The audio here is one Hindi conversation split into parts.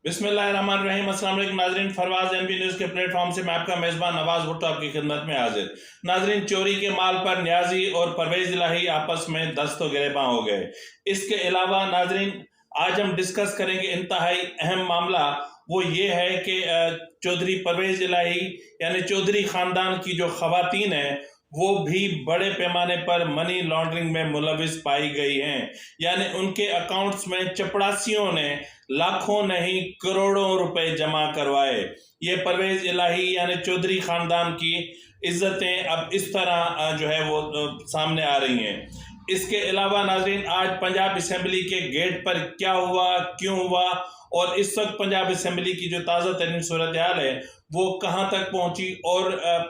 बिस्मिल्लाहिर्रहमानिर्रहीम। अस्सलाम वालेकुम नाजरीन, फरवाज एनबी न्यूज़ के प्लेटफॉर्म से मैं आपका मेज़बान नवाज भुट्टो आपकी खिदमत में हाजिर। नाजरीन, चोरी के माल पर न्याजी और परवेज इलाही आपस में दस्तो गिरेबां हो गए। इसके अलावा नाजरीन, आज हम डिस्कस करेंगे इंतहाई अहम मामला। वो ये है कि चौधरी परवेज इलाही यानी चौधरी ख़ानदान की जो ख़वातीन हैं वो भी बड़े पैमाने पर मनी लॉन्ड्रिंग में मुलविस पाई गई हैं। यानी उनके अकाउंट्स में चपड़ासियों ने लाखों नहीं करोड़ों रुपए जमा करवाए। ये परवेज इलाही यानी चौधरी खानदान की इज्जतें अब इस तरह जो है वो सामने आ रही हैं। इसके अलावा नाजरीन, आज पंजाब असेंबली के गेट पर क्या हुआ, क्यों हुआ और इस वक्त पंजाब असेंबली की जो ताज़ा तरीन सूरत हाल है वो कहाँ तक पहुंची और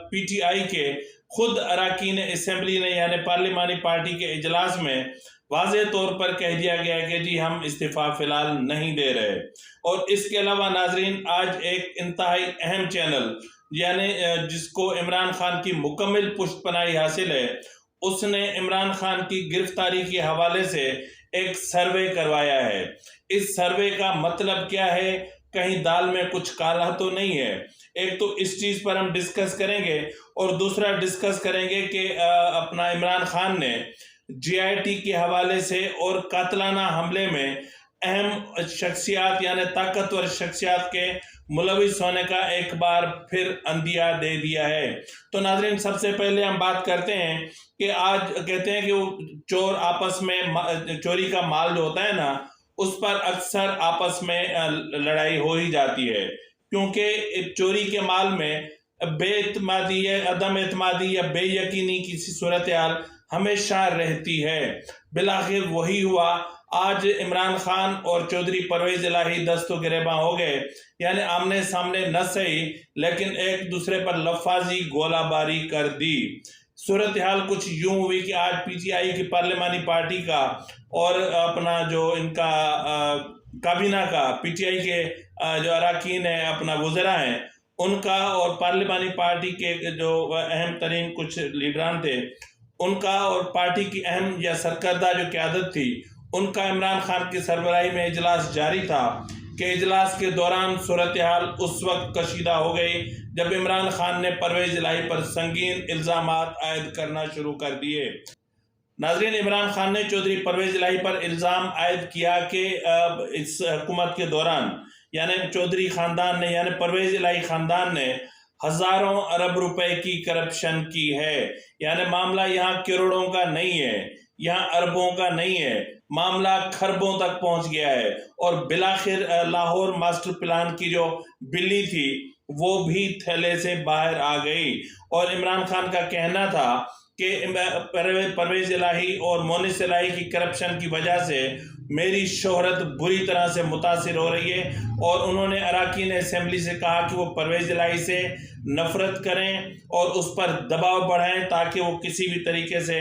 PTI के खुद अरकान असेंबली ने यानी पार्लिमानी पार्टी के इजलास में वाज़े तौर पर कह दिया गया कि जी हम इस्तीफ़ा फ़िलहाल नहीं दे रहे। और इसके अलावा नाजरीन, आज एक इंतहाई अहम चैनल यानी जिसको इमरान खान की मुकम्मल पुष्टपनाही हासिल है, उसने इमरान खान की गिरफ्तारी के हवाले से एक सर्वे करवाया है। इस सर्वे का मतलब क्या है, कहीं दाल में कुछ काला तो नहीं है। एक तो इस चीज़ पर हम डिस्कस करेंगे और दूसरा डिस्कस करेंगे कि अपना इमरान खान ने GIT के हवाले से और कातलाना हमले में अहम शख्सियात यानी ताकतवर शख्सियात के मुलविस होने का एक बार फिर अंदिया दे दिया है। तो नाजरीन, सबसे पहले हम बात करते हैं कि आज कहते हैं कि वो चोर आपस में चोरी का माल जो होता है ना, उस पर अक्सर आपस में लड़ाई हो ही जाती है, क्योंकि चोरी के माल में बेइतमादी या अदम एतमादी या बेयकीनी की सूरत हाल हमेशा रहती है। बिलाखिर वही हुआ। आज इमरान खान और चौधरी परवेज इलाही दस्तो गिरेबां हो गए, यानी आमने सामने न सही लेकिन एक दूसरे पर लफाजी गोलाबारी कर दी। सूरत हाल कुछ यूं हुई कि आज PTI की पार्लिमानी पार्टी का और अपना जो इनका काबीना का PTI के जो अरकान है, अपना वज़रा हैं, उनका और पार्लिमानी पार्टी के जो अहम तरीन कुछ लीडरान थे उनका और पार्टी की अहम या सरकर्दा जो क़यादत थी उनका इमरान खान की सरबराही में इजलास जारी था कि इजलास के दौरान सूरत हाल उस वक्त कशीदा हो गई जब इमरान खान ने परवेज इलाही पर संगीन इल्ज़ामात आयद करना शुरू कर दिए। नाजरीन, इमरान खान ने चौधरी परवेज इलाही पर इल्ज़ाम आयद किया कि इस हुकूमत के दौरान यानी चौधरी ख़ानदान ने यानी परवेज इलाही ख़ानदान ने हज़ारों अरब रुपए की करप्शन की है। यानी मामला यहाँ करोड़ों का नहीं है, यहाँ अरबों का नहीं है, मामला खरबों तक पहुंच गया है। और बिलाखिर लाहौर मास्टर प्लान की जो बिल्ली थी वो भी थैले से बाहर आ गई। और इमरान खान का कहना था कि परवेज इलाही और मोनिस इलाही की करप्शन की वजह से मेरी शोहरत बुरी तरह से मुतासिर हो रही है। और उन्होंने अरकान असेंबली से कहा कि वो परवेज इलाही से नफरत करें और उस पर दबाव बढ़ाएं ताकि वो किसी भी तरीके से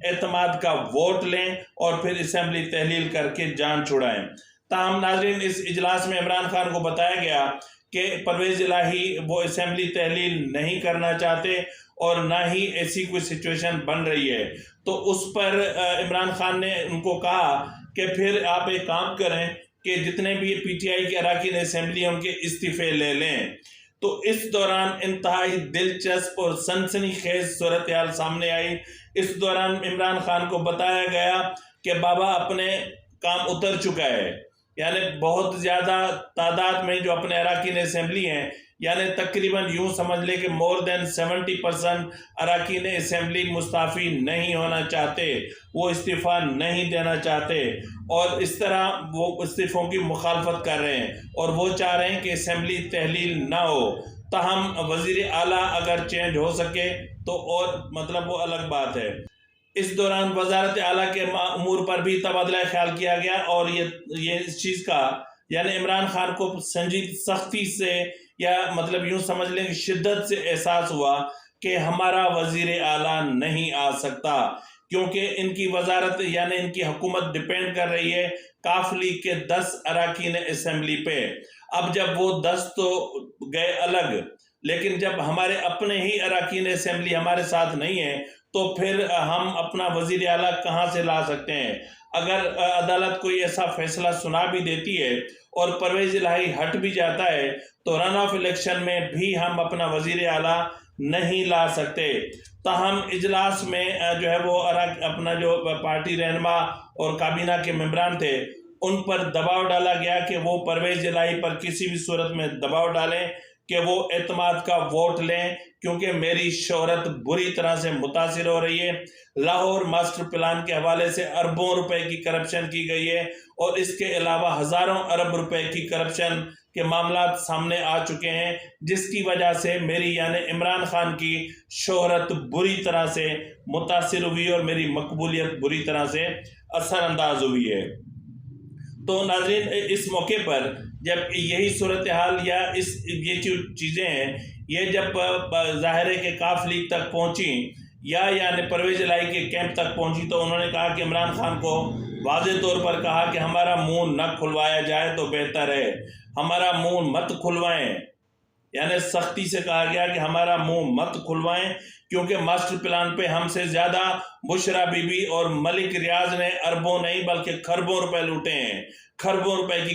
एतमाद का वोट लें और फिर असेंबली तहलील करके जान छुड़ाएं। ताहम नाजरीन, इस इजलास में इमरान खान को बताया गया कि परवेज इलाही वो असेंबली तहलील नहीं करना चाहते और ना ही ऐसी कोई सिचुएशन बन रही है। तो उस पर इमरान खान ने उनको कहा कि फिर आप एक काम करें कि जितने भी PTI के अरकान असेंबली हैं उनके इस्तीफे ले लें। तो इस दौरान इंतहाई दिलचस्प और सनसनीखेज सूरत हाल सामने आई। इस दौरान इमरान खान को बताया गया कि बाबा अपने काम उतर चुका है, यानी बहुत ज़्यादा तादाद में जो अपने अरकान असेंबली हैं, यानी तकरीबन यूँ समझ लें कि मोर देन 70% अरकान असेंबली मुस्ताफ़ी नहीं होना चाहते, वो इस्तीफ़ा नहीं देना चाहते और इस तरह वो इस्तीफ़ों की मुखालफत कर रहे हैं और वो चाह रहे हैं कि असेंबली तहलील ना हो। ताहम वज़ीर आला अगर चेंज हो सके तो और मतलब वो अलग बात है। इस दौरान वजारत आला के अमूर पर भी तबादला ख्याल किया गया और ये इस चीज़ का यानी इमरान खान को संजीद सख्ती से या मतलब यूं समझ लें कि शिद्दत से एहसास हुआ कि हमारा वजीर आला नहीं आ सकता, क्योंकि इनकी वजारत यानी इनकी हुकूमत डिपेंड कर रही है काफली के 10 अरकान असेंबली पे। अब जब वो 10 तो गए अलग, लेकिन जब हमारे अपने ही अरकान असेंबली हमारे साथ नहीं है तो फिर हम अपना वजीर आला कहाँ से ला सकते हैं। अगर अदालत कोई ऐसा फैसला सुना भी देती है और परवेज इलाही हट भी जाता है तो रन ऑफ इलेक्शन में भी हम अपना वजीर आला नहीं ला सकते। ताहम इजलास में जो है वो अपना जो पार्टी रहनुमा और काबीना के मेंबरान थे उन पर दबाव डाला गया कि वो परवेज इलाही पर किसी भी सूरत में दबाव डालें कि वो एतमाद का वोट लें, क्योंकि मेरी शोहरत बुरी तरह से मुतासिर हो रही है। लाहौर मास्टर प्लान के हवाले से अरबों रुपए की करप्शन की गई है और इसके अलावा हज़ारों अरब रुपए की करप्शन के मामला सामने आ चुके हैं, जिसकी वजह से मेरी यानी इमरान खान की शोहरत बुरी तरह से मुतासिर हुई और मेरी मकबूलियत बुरी तरह से असरअंदाज हुई है। तो नाज़रीन, इस मौके पर जब यही सूरत हाल या ये जो चीज़ें हैं ये जब ज़ाहिर है कि काफ लीग तक पहुंची या यानी परवेज इलाही के कैंप तक पहुंची तो उन्होंने कहा कि इमरान खान को वाज़े तौर पर कहा कि हमारा मुंह न खुलवाया जाए तो बेहतर है, हमारा मुंह मत खुलवाएं। यानी सख्ती से कहा गया कि हमारा मुंह मत खुलवाएं, क्योंकि मास्टर प्लान पे हमसे ज़्यादा बुशरा बीबी और मलिक रियाज ने अरबों नहीं बल्कि खरबों रुपए लूटे हैं, खरबों रुपए की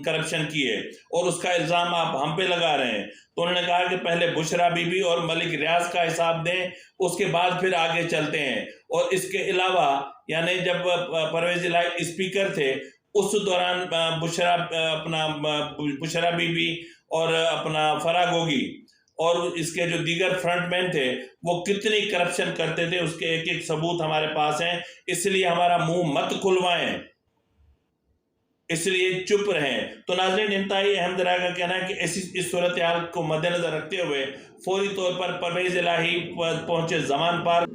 करप्शन की है और उसका इल्ज़ाम आप हम पे लगा रहे हैं। तो उन्होंने कहा कि पहले बुशरा बीबी और मलिक रियाज का हिसाब दें, उसके बाद फिर आगे चलते हैं। और इसके अलावा यानी जब परवेज इलाही स्पीकर थे उस दौरान बुशरा बीबी और अपना फराह गोगी और इसके जो दीगर फ्रंटमैन थे वो कितनी करप्शन करते थे उसके एक एक सबूत हमारे पास हैं। इसलिए हमारा मुंह मत खुलवाएं, इसलिए चुप रहें। तो नाज़रीन, इंतहाई अहम जरा का कहना है कि ऐसी इस सूरत हाल को मद्देनजर रखते हुए फौरी तौर पर परवेज इलाही पहुंचे ज़मान पर।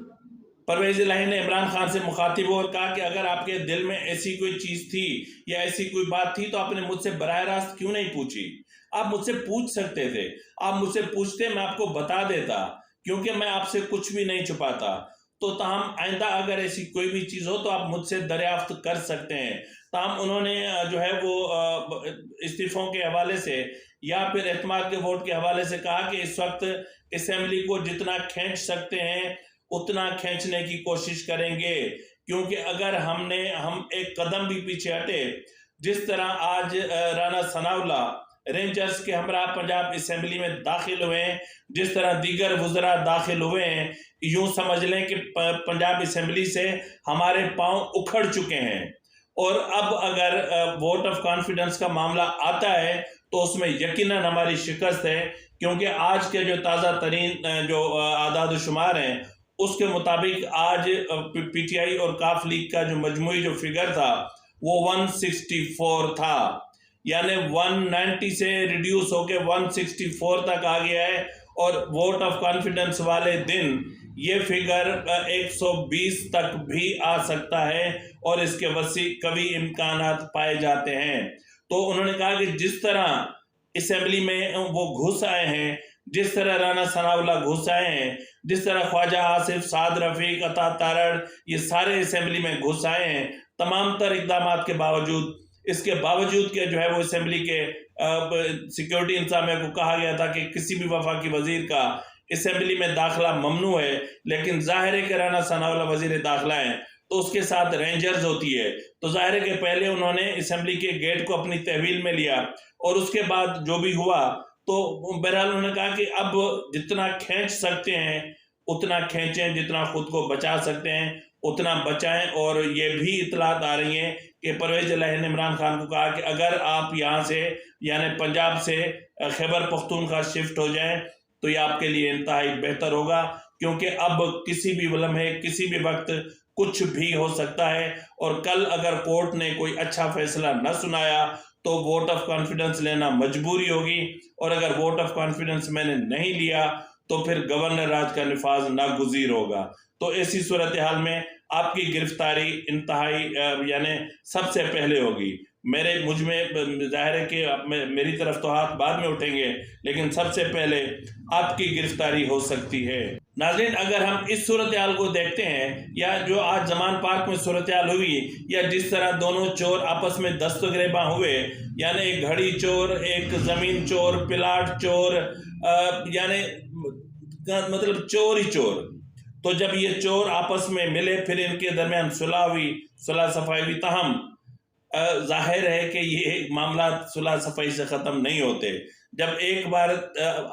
परवेज इलाही ने इमरान खान से मुखातिब और कहा कि अगर आपके दिल में ऐसी कोई चीज़ थी या ऐसी कोई बात थी तो आपने मुझसे बराह रास्त क्यों नहीं पूछी। आप मुझसे पूछ सकते थे, आप मुझसे पूछते, मैं आपको बता देता, क्योंकि मैं आपसे कुछ भी नहीं छुपाता। तो ताहम आइंदा अगर ऐसी कोई भी चीज़ हो तो आप मुझसे दरियाफ्त कर सकते हैं। ताहम उन्होंने जो है वो इस्तीफ़ों के हवाले से या फिर एतमाद के वोट के हवाले से कहा कि इस वक्त असेंबली को जितना खींच सकते हैं उतना खींचने की कोशिश करेंगे, क्योंकि अगर हम एक कदम भी पीछे हटे, जिस तरह आज राना सनाउल्लाह रेंजर्स के हमरा पंजाब असेंबली में दाखिल हुए हैं, जिस तरह दीगर वज़रा दाखिल हुए हैं, यूं समझ लें कि पंजाब असेंबली से हमारे पांव उखड़ चुके हैं। और अब अगर वोट ऑफ कॉन्फिडेंस का मामला आता है तो उसमें यकीनन हमारी शिकस्त है, क्योंकि आज के जो ताज़ा तरीन जो आदाद शुमार हैं उसके मुताबिक आज पीटीआई और काफ लीग का जो मजमूई जो फिगर था वो 164 था, यानी 190 से रिड्यूस होकर 164 तक आ गया है। और वोट ऑफ कॉन्फिडेंस वाले दिन ये फिगर 120 तक भी आ सकता है और इसके वसी कभी इम्कानात पाए जाते हैं। तो उन्होंने कहा कि जिस तरह असेंबली में वो घुस आए हैं, जिस तरह राना सनाउल्लाह घुस आए हैं, जिस तरह ख्वाजा आसिफ, साद रफीक, अता तारड़ ये सारे असेंबली में घुस आए हैं, तमाम तर इकदाम के बावजूद, इसके बावजूद के जो है वो असेंबली के सिक्योरिटी इंतजामिया को कहा गया था कि किसी भी वफाकी वजीर का असेंबली में दाखिला ममनू है, लेकिन जाहिर है कि राना सनाउल्लाह वजीर दाखिला है तो उसके साथ रेंजर्स होती है। तो जाहिर है कि पहले उन्होंने असेंबली के गेट को अपनी तहवील में लिया और उसके बाद जो भी हुआ तो बहरहाल उन्होंने कहा कि अब जितना खींच सकते हैं उतना खींचें, जितना खुद को बचा सकते हैं उतना बचाएं। और ये भी इतलात आ रही हैं कि परवेज इलाही ने इमरान खान को कहा कि अगर आप यहाँ से यानी पंजाब से खैबर पख्तूनख्वा शिफ्ट हो जाएं तो ये आपके लिए इंतहाई बेहतर होगा, क्योंकि अब किसी भी लम्हे किसी भी वक्त कुछ भी हो सकता है। और कल अगर कोर्ट ने कोई अच्छा फैसला न सुनाया तो वोट ऑफ कॉन्फिडेंस लेना मजबूरी होगी, और अगर वोट ऑफ कॉन्फिडेंस मैंने नहीं लिया तो फिर गवर्नर राज का निफाज नागुज़ीर होगा। तो ऐसी सूरत हाल में आपकी गिरफ्तारी इंतहाई यानी सबसे पहले होगी। मुझ में जाहिर है कि मेरी तरफ तो हाथ बाद में उठेंगे, लेकिन सबसे पहले आपकी गिरफ्तारी हो सकती है। नाज़रीन, अगर हम इस सूरत हाल को देखते हैं या जो आज जमान पार्क में सूरत हाल हुई या जिस तरह दोनों चोर आपस में दस्तगिरेबां हुए, यानी एक घड़ी चोर, एक ज़मीन चोर, प्लाट चोर, यानी मतलब चोर ही चोर। तो जब ये चोर आपस में मिले फिर इनके दरमियान सुलह हुई, सुलह सफाई हुई। ताहम जाहिर है कि ये मामला सुलह सफाई से ख़त्म नहीं होते। जब एक बार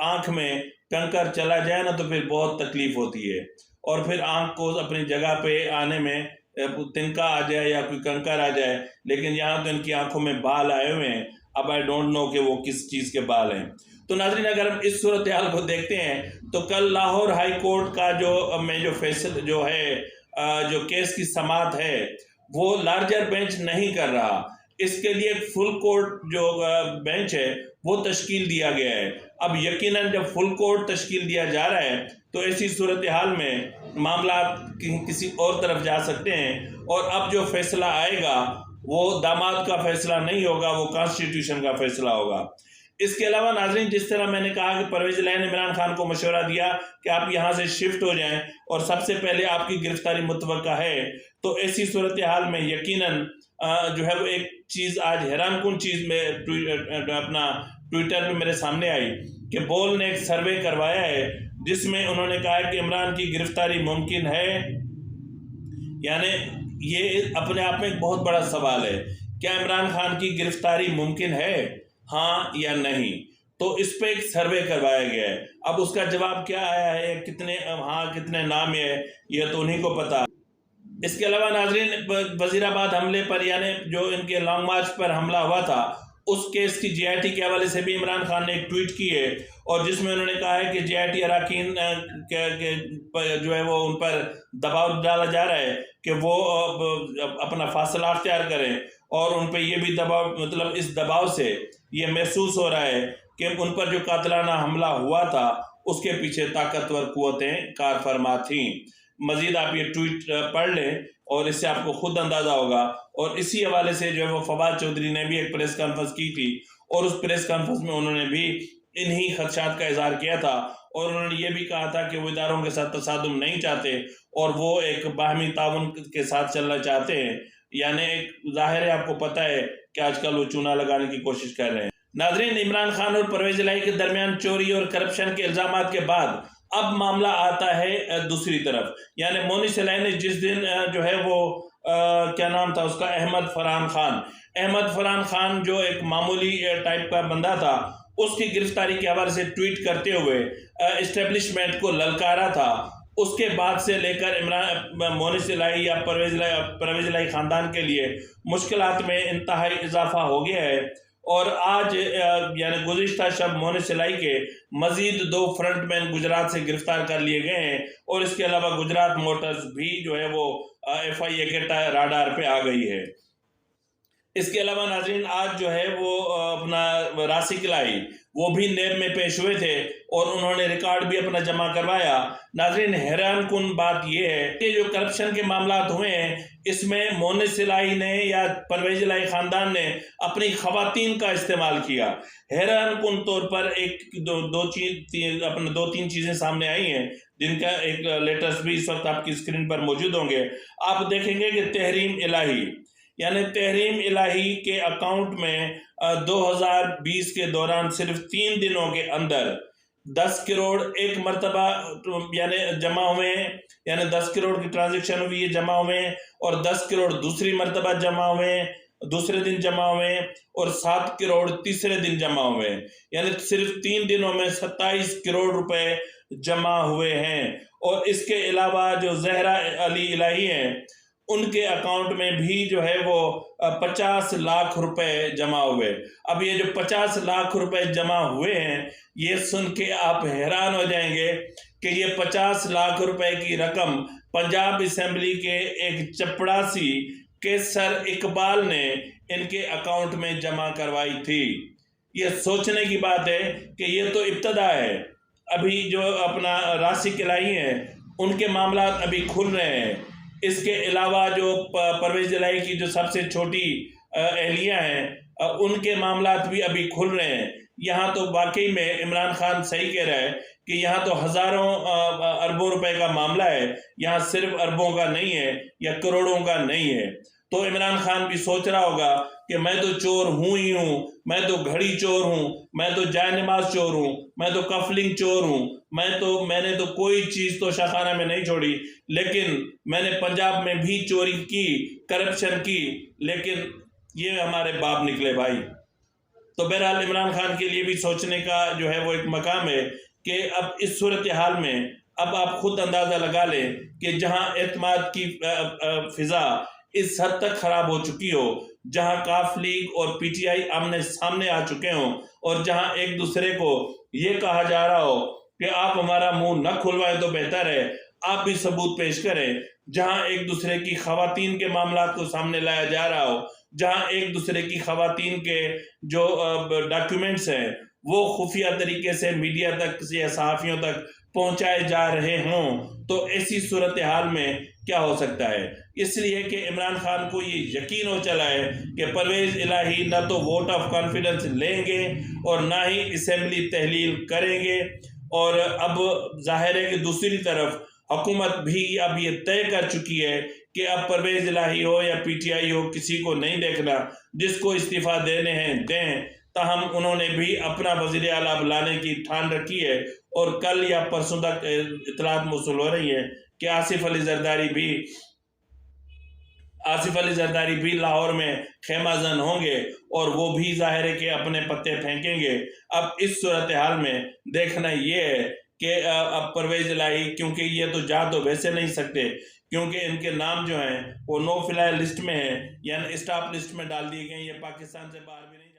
आँख में कंकर चला जाए ना तो फिर बहुत तकलीफ होती है, और फिर आँख को अपनी जगह पे आने में तिनका आ जाए या कोई कंकर आ जाए। लेकिन यहाँ तो इनकी आंखों में बाल आए हुए हैं। अब आई डोंट नो कि वो किस चीज़ के बाल हैं। तो नाज़रीन, अगर हम इस सूरत हाल को देखते हैं तो कल लाहौर हाई कोर्ट का जो फैसला जो है, जो केस की समाअत है, वो लार्जर बेंच नहीं कर रहा। इसके लिए फुल कोर्ट जो बेंच है वो तश्कील दिया गया है। अब यकीनन जब फुल कोर्ट तश्कील दिया जा रहा है तो ऐसी सूरत हाल में मामला किसी और तरफ जा सकते हैं, और अब जो फैसला आएगा वो दामाद का फैसला नहीं होगा, वो कॉन्स्टिट्यूशन का फैसला होगा। इसके अलावा नाज़रीन, जिस तरह मैंने कहा कि परवेज़ इलाही ने इमरान खान को मशवरा दिया कि आप यहाँ से शिफ्ट हो जाएं और सबसे पहले आपकी गिरफ्तारी मुतवक्का है, तो ऐसी सूरत हाल में यकीनन जो है वो एक चीज़ आज हैरानकुन चीज़ में अपना ट्विटर पे मेरे सामने आई कि बोल ने एक सर्वे करवाया है जिसमें उन्होंने कहा है कि इमरान की गिरफ्तारी मुमकिन है। यानी ये अपने आप में एक बहुत बड़ा सवाल है, क्या इमरान खान की गिरफ्तारी मुमकिन है, हाँ या नहीं? तो इस पे एक सर्वे करवाया गया है। अब उसका जवाब क्या आया है, कितने हाँ कितने नाम है, ये तो उन्हीं को पता। इसके अलावा नाजरीन, वजीराबाद हमले पर यानी जो इनके लॉन्ग मार्च पर हमला हुआ था उस केस की JIT के हवाले से भी इमरान खान ने एक ट्वीट की है, और जिसमें उन्होंने कहा है कि JIT अरकान जो है वो उन पर दबाव डाला जा रहा है कि वो अपना फासला अख्तियार करें, और उन पर यह भी दबाव, मतलब इस दबाव से ये महसूस हो रहा है कि उन पर जो कातिलाना हमला हुआ था उसके पीछे ताकतवर कुव्वतें कार फरमा थीं। मजीद आप ये ट्वीट पढ़ लें और इससे आपको खुद अंदाज़ा होगा। और इसी हवाले से जो है वो फवाद चौधरी ने भी एक प्रेस कॉन्फ्रेंस की थी, और उस प्रेस कॉन्फ्रेंस में उन्होंने भी इन्हीं खदशात का इजहार किया था, और उन्होंने ये भी कहा था कि वो इदारों के साथ तसादुम नहीं चाहते और वो एक बाहमी ताउन के साथ चलना चाहते हैं। यानी एक जाहिर है, आपको पता है कि आजकल वो चूना लगाने की कोशिश कर रहे हैं। नाजरीन, इमरान खान और परवेज़ इलाही के दरमियान चोरी और करप्शन के इल्ज़ामात के बाद अब मामला आता है दूसरी तरफ। यानी मोनिस इलाही ने जिस दिन जो है वो क्या नाम था उसका, अहमद फरहान खान जो एक मामूली टाइप का बंदा था, उसकी गिरफ्तारी के हवाले से ट्वीट करते हुए इस्टेब्लिशमेंट को ललकारा था। उसके बाद से लेकर मोनिस इलाही या परवेज़ इलाही ख़ानदान के लिए मुश्किलात में इंतहाई इजाफा हो गया है। और आज यानी गुज़िश्ता शब मोनिस इलाही के मज़ीद 2 फ्रंटमैन गुजरात से गिरफ्तार कर लिए गए हैं, और इसके अलावा गुजरात मोटर्स भी जो है वो FIA के राडार पे आ गई है। इसके अलावा नाज़रीन, आज जो है वो अपना रासिक इलाही वो भी नेब में पेश हुए थे और उन्होंने रिकॉर्ड भी अपना जमा करवाया। नाज़रीन, हैरानकुन बात यह है कि जो करप्शन के मामला हुए हैं इसमें मोनिस इलाही ने या परवेज़ इलाही ख़ानदान ने अपनी ख़वातीन का इस्तेमाल किया। हैरानकुन तौर पर अपने 2-3 चीज़ें सामने आई हैं जिनका एक लेटेस्ट भी इस वक्त आपकी स्क्रीन पर मौजूद होंगे। आप देखेंगे कि तहरीम इलाही के अकाउंट में 2020 के दौरान सिर्फ 3 दिनों के अंदर 10 करोड़ एक मरतबा यानी जमा हुए हैं, यानी 10 करोड़ की ट्रांजैक्शन हुई है, जमा हुए हैं, और 10 करोड़ दूसरी मरतबा जमा हुए हैं, दूसरे दिन जमा हुए हैं, और 7 करोड़ तीसरे दिन जमा हुए हैं। यानी सिर्फ 3 दिनों में 27 करोड़ रुपए जमा हुए हैं। और इसके अलावा जो जहरा अली इलाही हैं उनके अकाउंट में भी जो है वो 50 लाख रुपए जमा हुए। अब ये जो 50 लाख रुपए जमा हुए हैं, ये सुन के आप हैरान हो जाएंगे कि ये 50 लाख रुपए की रकम पंजाब असेंबली के एक चपड़ासी केसर इकबाल ने इनके अकाउंट में जमा करवाई थी। ये सोचने की बात है कि ये तो इब्तदा है। अभी जो अपना रासिक इलाही हैं उनके मामला अभी खुल रहे हैं। इसके अलावा जो परवेज़ इलाही की जो सबसे छोटी अहलिया हैं उनके मामलात भी अभी खुल रहे हैं। यहाँ तो वाकई में इमरान खान सही कह रहा है कि यहाँ तो हजारों अरबों रुपए का मामला है, यहाँ सिर्फ अरबों का नहीं है या करोड़ों का नहीं है। तो इमरान खान भी सोच रहा होगा कि मैं तो चोर हूं ही हूं, मैं तो घड़ी चोर हूं, मैं तो जायनमाज चोर हूं, मैं तो कफलिंग चोर हूं, मैंने तो कोई चीज तो शाखाना में नहीं छोड़ी, लेकिन मैंने पंजाब में भी चोरी की, करप्शन की, लेकिन ये हमारे बाप निकले भाई। तो बहरहाल इमरान खान के लिए भी सोचने का जो है वो एक मकाम है कि अब इस सूरत हाल में अब आप खुद अंदाजा लगा लें कि जहां एतमाद की फिजा इस हद तक खराब हो चुकी हो, जहां काफ लीग और पीटीआई आमने सामने आ चुके हों, और जहां एक दूसरे को ये कहा जा रहा हो कि आप हमारा मुंह न खुलवाएं तो बेहतर है, आप भी सबूत पेश करें, जहां एक दूसरे की खवातीन के मामला को सामने लाया जा रहा हो, जहां एक दूसरे की खवातीन के जो डॉक्यूमेंट्स हैं वो खुफिया तरीके से मीडिया तक या सहाफ़ियों तक पहुंचाए जा रहे हों, तो ऐसी सूरत हाल में क्या हो सकता है। इसलिए कि इमरान खान को ये यकीन हो चला है कि परवेज़ इलाही न तो वोट ऑफ कॉन्फिडेंस लेंगे और ना ही असेंबली तहलील करेंगे। और अब जाहिर है कि दूसरी तरफ हुकूमत भी अब ये तय कर चुकी है कि अब परवेज़ इलाही हो या पीटीआई हो, किसी को नहीं देखना, जिसको इस्तीफ़ा देने हैं दें। ताहम उन्होंने भी अपना वज़ीर आला लाने की ठान रखी है, और कल या परसों तक इत्तलात मौसूल हो रही है कि आसिफ अली जरदारी भी लाहौर में खेमाजन होंगे, और वो भी जाहिर है कि अपने पत्ते फेंकेंगे। अब इस सूरत हाल में देखना ये है कि अब परवेज़ इलाही, क्योंकि ये तो जा तो वैसे नहीं सकते, क्योंकि इनके नाम जो हैं वो नो फ्लाई लिस्ट में है, यानी स्टॉप लिस्ट में डाल दिए गए, ये पाकिस्तान से बाहर भी नहीं